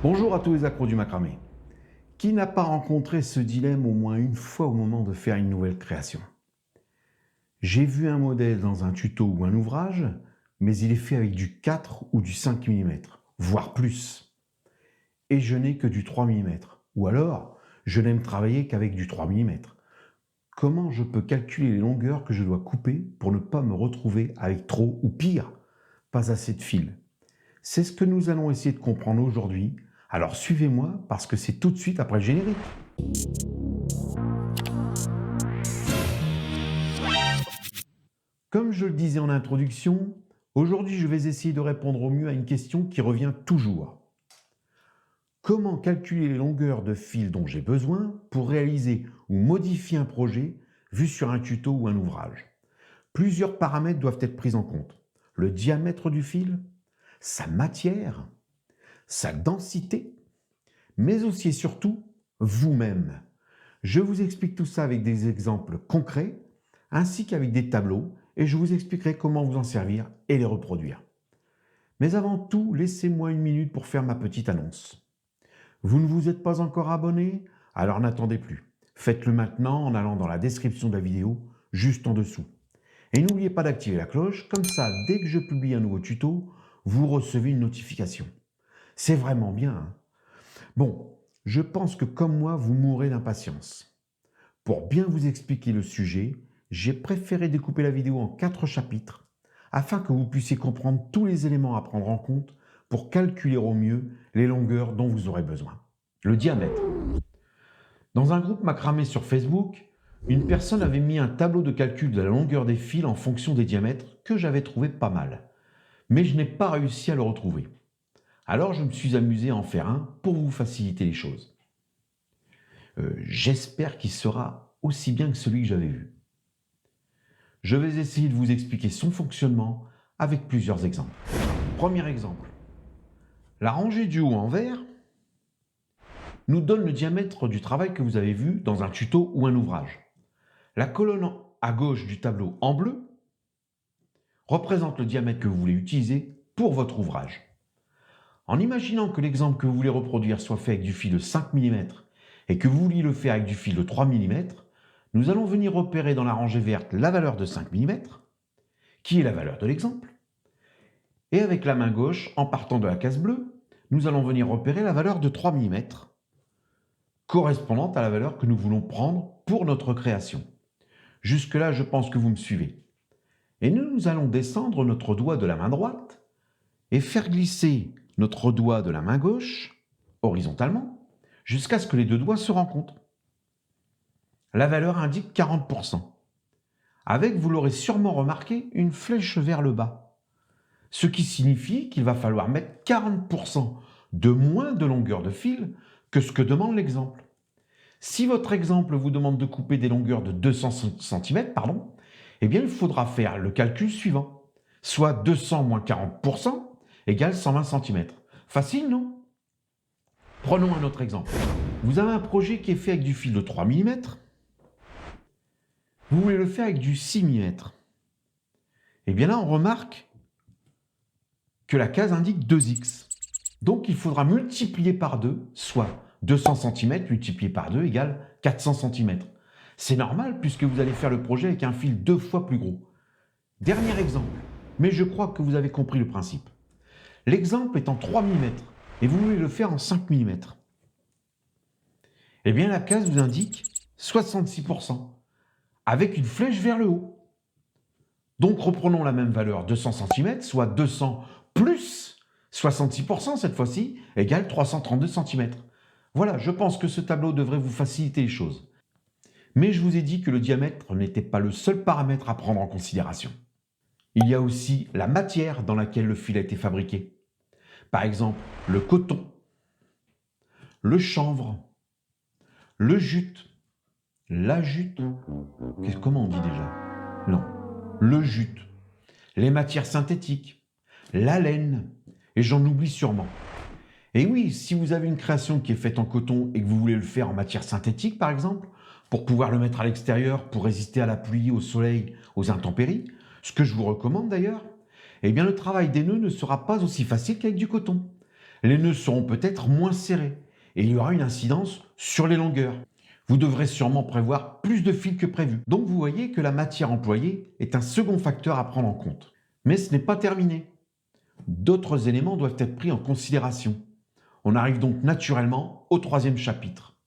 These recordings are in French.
Bonjour à tous les accros du macramé. Qui n'a pas rencontré ce dilemme au moins une fois au moment de faire une nouvelle création? J'ai vu un modèle dans un tuto ou un ouvrage, mais il est fait avec du 4 ou du 5 mm, voire plus. Et je n'ai que du 3 mm. Ou alors, je n'aime travailler qu'avec du 3 mm. Comment je peux calculer les longueurs que je dois couper pour ne pas me retrouver avec trop ou pire, pas assez de fil? C'est ce que nous allons essayer de comprendre aujourd'hui. Alors suivez-moi parce que c'est tout de suite après le générique. Comme je le disais en introduction, aujourd'hui je vais essayer de répondre au mieux à une question qui revient toujours. Comment calculer les longueurs de fil dont j'ai besoin pour réaliser ou modifier un projet vu sur un tuto ou un ouvrage? Plusieurs paramètres doivent être pris en compte. Le diamètre du fil, sa matière, sa densité, mais aussi et surtout vous-même. Je vous explique tout ça avec des exemples concrets, ainsi qu'avec des tableaux, et je vous expliquerai comment vous en servir et les reproduire. Mais avant tout, laissez-moi une minute pour faire ma petite annonce. Vous ne vous êtes pas encore abonné? Alors n'attendez plus. Faites-le maintenant en allant dans la description de la vidéo, juste en dessous. Et n'oubliez pas d'activer la cloche, comme ça, dès que je publie un nouveau tuto, vous recevez une notification. C'est vraiment bien, hein? Bon, je pense que comme moi, vous mourrez d'impatience. Pour bien vous expliquer le sujet, j'ai préféré découper la vidéo en 4 chapitres afin que vous puissiez comprendre tous les éléments à prendre en compte pour calculer au mieux les longueurs dont vous aurez besoin. Le diamètre. Dans un groupe macramé sur Facebook, une personne avait mis un tableau de calcul de la longueur des fils en fonction des diamètres que j'avais trouvé pas mal. Mais je n'ai pas réussi à le retrouver. Alors je me suis amusé à en faire un pour vous faciliter les choses. J'espère qu'il sera aussi bien que celui que j'avais vu. Je vais essayer de vous expliquer son fonctionnement avec plusieurs exemples. Premier exemple. La rangée du haut en vert nous donne le diamètre du travail que vous avez vu dans un tuto ou un ouvrage. La colonne à gauche du tableau en bleu représente le diamètre que vous voulez utiliser pour votre ouvrage. En imaginant que l'exemple que vous voulez reproduire soit fait avec du fil de 5 mm et que vous vouliez le faire avec du fil de 3 mm, nous allons venir repérer dans la rangée verte la valeur de 5 mm, qui est la valeur de l'exemple. Et avec la main gauche, en partant de la case bleue, nous allons venir repérer la valeur de 3 mm, correspondante à la valeur que nous voulons prendre pour notre création. Jusque-là, je pense que vous me suivez. Et nous allons descendre notre doigt de la main droite et faire glisser notre doigt de la main gauche, horizontalement, jusqu'à ce que les deux doigts se rencontrent. La valeur indique 40%. Avec, vous l'aurez sûrement remarqué, une flèche vers le bas. Ce qui signifie qu'il va falloir mettre 40% de moins de longueur de fil que ce que demande l'exemple. Si votre exemple vous demande de couper des longueurs de 200 cm, eh bien il faudra faire le calcul suivant. Soit 200 moins 40% égale 120 cm. Facile, non? Prenons un autre exemple. Vous avez un projet qui est fait avec du fil de 3 mm. Vous voulez le faire avec du 6 mm. Eh bien là, on remarque que la case indique 2x. Donc il faudra multiplier par 2, soit 200 cm multiplié par 2 égale 400 cm. C'est normal puisque vous allez faire le projet avec un fil 2 fois plus gros. Dernier exemple, mais je crois que vous avez compris le principe. L'exemple est en 3 mm et vous voulez le faire en 5 mm. Eh bien la case vous indique 66%, avec une flèche vers le haut. Donc reprenons la même valeur, 200 cm, soit 200 plus 66% cette fois-ci, égale 332 cm. Voilà, je pense que ce tableau devrait vous faciliter les choses. Mais je vous ai dit que le diamètre n'était pas le seul paramètre à prendre en considération. Il y a aussi la matière dans laquelle le fil a été fabriqué. Par exemple, le coton, le chanvre, le jute, la jute. Comment on dit déjà? Non, le jute, les matières synthétiques, la laine, et j'en oublie sûrement. Et oui, si vous avez une création qui est faite en coton et que vous voulez le faire en matière synthétique, par exemple, pour pouvoir le mettre à l'extérieur, pour résister à la pluie, au soleil, aux intempéries, ce que je vous recommande d'ailleurs, eh bien le travail des nœuds ne sera pas aussi facile qu'avec du coton. Les nœuds seront peut-être moins serrés et il y aura une incidence sur les longueurs. Vous devrez sûrement prévoir plus de fils que prévu. Donc vous voyez que la matière employée est un second facteur à prendre en compte. Mais ce n'est pas terminé. D'autres éléments doivent être pris en considération. On arrive donc naturellement au troisième chapitre.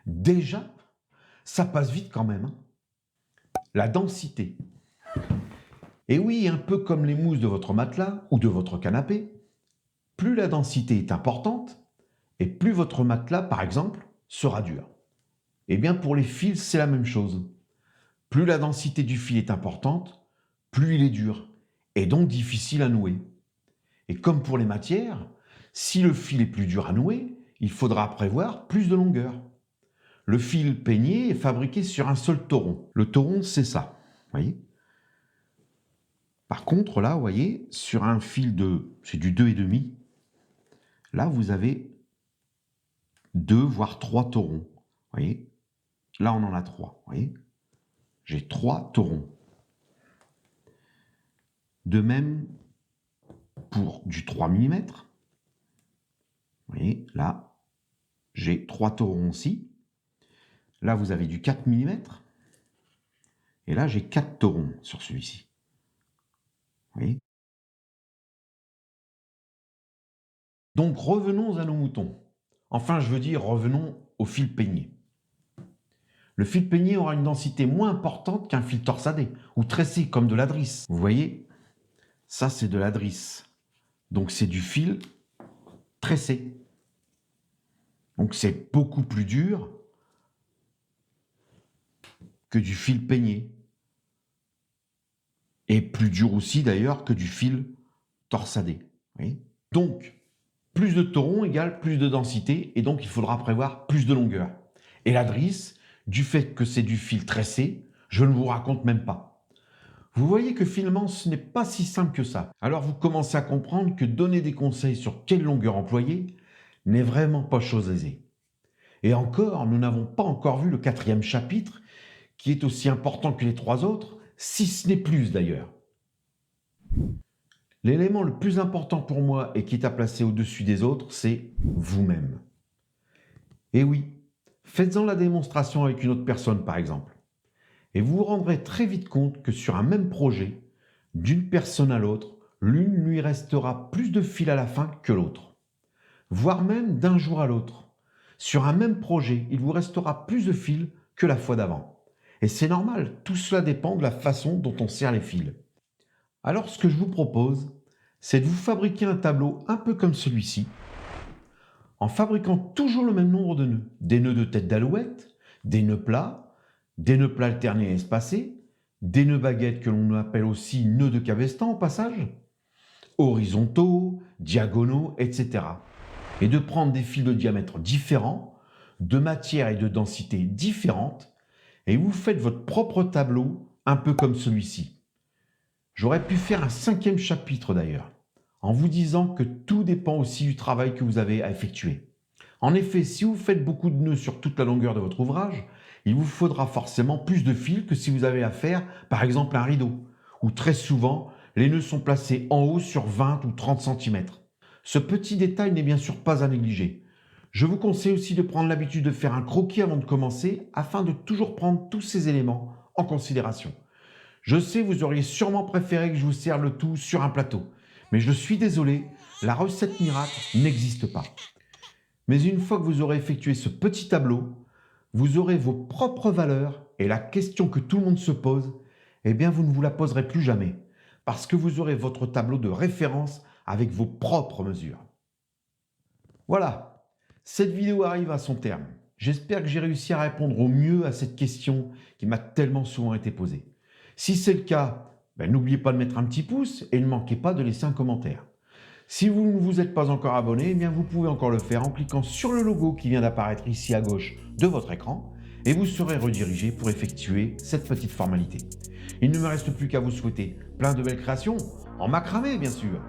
Déjà, ça passe vite quand même. La densité. Et oui, un peu comme les mousses de votre matelas ou de votre canapé, plus la densité est importante, et plus votre matelas, par exemple, sera dur. Eh bien, pour les fils, c'est la même chose. Plus la densité du fil est importante, plus il est dur, et donc difficile à nouer. Et comme pour les matières, si le fil est plus dur à nouer, il faudra prévoir plus de longueur. Le fil peigné est fabriqué sur un seul toron. Le toron, c'est ça, voyez. Par contre, là, vous voyez, sur un fil c'est du 2,5, là, vous avez 2, voire 3 torons. Vous voyez, là, on en a 3. Vous voyez, j'ai 3 torons. De même pour du 3 mm. Vous voyez, là, j'ai 3 torons aussi. Là, vous avez du 4 mm. Et là, j'ai 4 torons sur celui-ci. Vous voyez ? Donc, revenons à nos moutons. Enfin, je veux dire, revenons au fil peigné. Le fil peigné aura une densité moins importante qu'un fil torsadé ou tressé, comme de la drisse. Vous voyez, ça, c'est de la drisse. Donc, c'est du fil tressé. Donc, c'est beaucoup plus dur que du fil peigné. Et plus dur aussi, d'ailleurs, que du fil torsadé. Vous voyez ? Donc, plus de torons égale plus de densité, et donc il faudra prévoir plus de longueur. Et la drisse, du fait que c'est du fil tressé, je ne vous raconte même pas. Vous voyez que finalement, ce n'est pas si simple que ça. Alors vous commencez à comprendre que donner des conseils sur quelle longueur employer n'est vraiment pas chose aisée. Et encore, nous n'avons pas encore vu le 4e chapitre, qui est aussi important que les 3 autres, si ce n'est plus d'ailleurs. L'élément le plus important pour moi et qui est à placer au-dessus des autres, c'est vous-même. Et oui, faites-en la démonstration avec une autre personne par exemple. Et vous vous rendrez très vite compte que sur un même projet, d'une personne à l'autre, l'une lui restera plus de fil à la fin que l'autre. Voire même d'un jour à l'autre. Sur un même projet, il vous restera plus de fil que la fois d'avant. Et c'est normal, tout cela dépend de la façon dont on serre les fils. Alors ce que je vous propose, c'est de vous fabriquer un tableau un peu comme celui-ci, en fabriquant toujours le même nombre de nœuds. Des nœuds de tête d'alouette, des nœuds plats alternés et espacés, des nœuds baguettes que l'on appelle aussi nœuds de cabestan au passage, horizontaux, diagonaux, etc. Et de prendre des fils de diamètre différents, de matière et de densité différentes, et vous faites votre propre tableau un peu comme celui-ci. J'aurais pu faire un 5e chapitre d'ailleurs, en vous disant que tout dépend aussi du travail que vous avez à effectuer. En effet, si vous faites beaucoup de nœuds sur toute la longueur de votre ouvrage, il vous faudra forcément plus de fils que si vous avez à faire, par exemple, un rideau, où très souvent, les nœuds sont placés en haut sur 20 ou 30 cm. Ce petit détail n'est bien sûr pas à négliger. Je vous conseille aussi de prendre l'habitude de faire un croquis avant de commencer, afin de toujours prendre tous ces éléments en considération. Je sais, vous auriez sûrement préféré que je vous serve le tout sur un plateau. Mais je suis désolé, la recette miracle n'existe pas. Mais une fois que vous aurez effectué ce petit tableau, vous aurez vos propres valeurs et la question que tout le monde se pose, eh bien vous ne vous la poserez plus jamais. Parce que vous aurez votre tableau de référence avec vos propres mesures. Voilà, cette vidéo arrive à son terme. J'espère que j'ai réussi à répondre au mieux à cette question qui m'a tellement souvent été posée. Si c'est le cas, n'oubliez pas de mettre un petit pouce et ne manquez pas de laisser un commentaire. Si vous ne vous êtes pas encore abonné, eh bien vous pouvez encore le faire en cliquant sur le logo qui vient d'apparaître ici à gauche de votre écran et vous serez redirigé pour effectuer cette petite formalité. Il ne me reste plus qu'à vous souhaiter plein de belles créations, en macramé bien sûr.